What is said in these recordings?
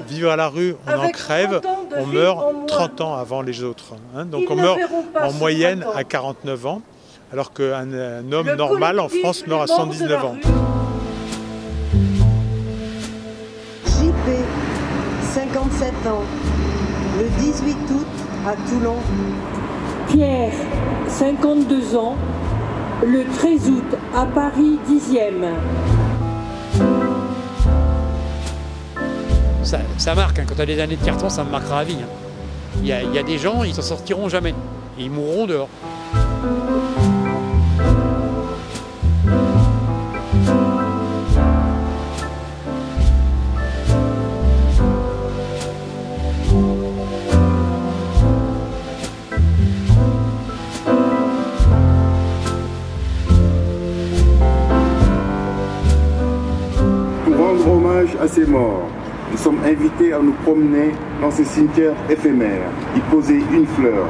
Vivre à la rue, on en crève, on meurt 30 ans avant les autres. Hein. Donc on meurt en moyenne à 49 ans, alors qu'un homme normal en France meurt à 119 ans. JP, 57 ans, le 18 août à Toulon. Pierre, 52 ans, le 13 août à Paris 10e. Ça marque, hein. Quand tu as des années de carton, ça me marquera à vie. Hein. Il y a des gens, ils s'en sortiront jamais. Et ils mourront dehors. Pour rendre hommage à ces morts, nous sommes invités à nous promener dans ce cimetière éphémère, y poser une fleur.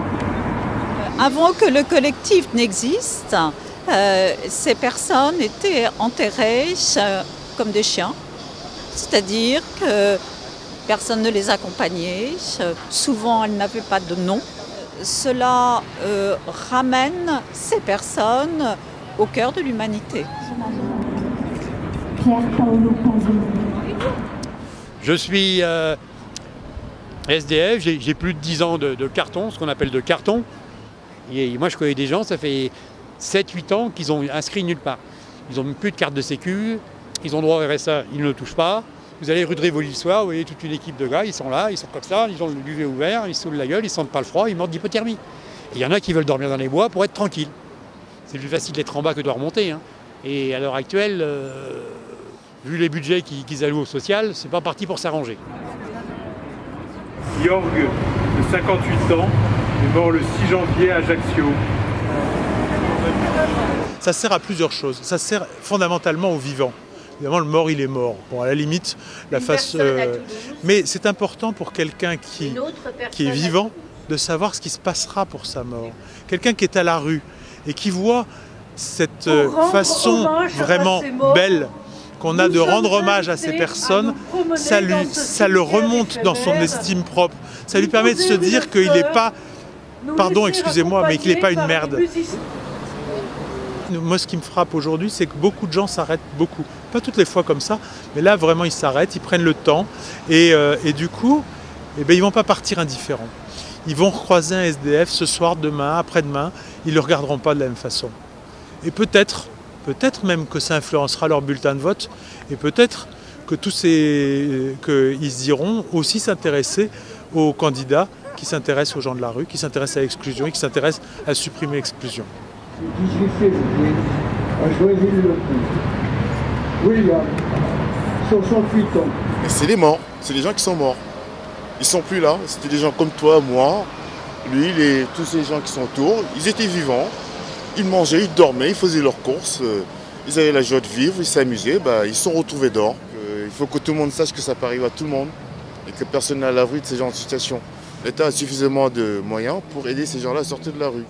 Avant que le collectif n'existe, ces personnes étaient enterrées comme des chiens, c'est-à-dire que personne ne les accompagnait, souvent elles n'avaient pas de nom. Cela ramène ces personnes au cœur de l'humanité. Je suis SDF, j'ai plus de 10 ans de carton, ce qu'on appelle de carton. Et moi je connais des gens, ça fait 7-8 ans qu'ils ont inscrit nulle part. Ils n'ont plus de carte de sécu, ils ont droit au RSA, ils ne le touchent pas. Vous allez rue de Rivoli le soir, vous voyez toute une équipe de gars, ils sont là, ils sont comme ça, ils ont le duvet ouvert, ils se saoulent la gueule, ils ne sentent pas le froid, ils meurent d'hypothermie. Il y en a qui veulent dormir dans les bois pour être tranquilles. C'est plus facile d'être en bas que de remonter. Hein. Et à l'heure actuelle, vu les budgets qu'ils allouent au social, c'est pas parti pour s'arranger. Jorg, de 58 ans, est mort le 6 janvier à Ajaccio. Ça sert à plusieurs choses. Ça sert fondamentalement aux vivants. Évidemment, le mort, il est mort. Bon, à la limite, la face. Mais c'est important pour quelqu'un qui est vivant de savoir ce qui se passera pour sa mort. Quelqu'un qui est à la rue et qui voit cette façon vraiment belle qu'on a de rendre hommage à ces personnes, ça le remonte dans son estime propre. Ça lui permet de se dire qu'il n'est pas, pardon, excusez-moi, mais qu'il n'est pas une merde. Moi, ce qui me frappe aujourd'hui, c'est que beaucoup de gens s'arrêtent beaucoup. Pas toutes les fois comme ça, mais là, vraiment, ils s'arrêtent, ils prennent le temps. Et du coup, eh bien, ils ne vont pas partir indifférents. Ils vont recroiser un SDF ce soir, demain, après-demain. Ils ne le regarderont pas de la même façon. Et peut-être même que ça influencera leur bulletin de vote. Et peut-être que qu'ils iront aussi s'intéresser aux candidats qui s'intéressent aux gens de la rue, qui s'intéressent à l'exclusion et qui s'intéressent à supprimer l'exclusion. Le 18 février, à Joinville-le-Pont. William, 68 ans. C'est les morts, c'est les gens qui sont morts. Ils sont plus là, c'était des gens comme toi, moi, lui, tous ces gens qui sont autour, ils étaient vivants, ils mangeaient, ils dormaient, ils faisaient leurs courses, ils avaient la joie de vivre, ils s'amusaient, ils se sont retrouvés dehors. Il faut que tout le monde sache que ça peut arriver à tout le monde et que personne n'est à l'abri de ces genres de situations. L'État a suffisamment de moyens pour aider ces gens-là à sortir de la rue.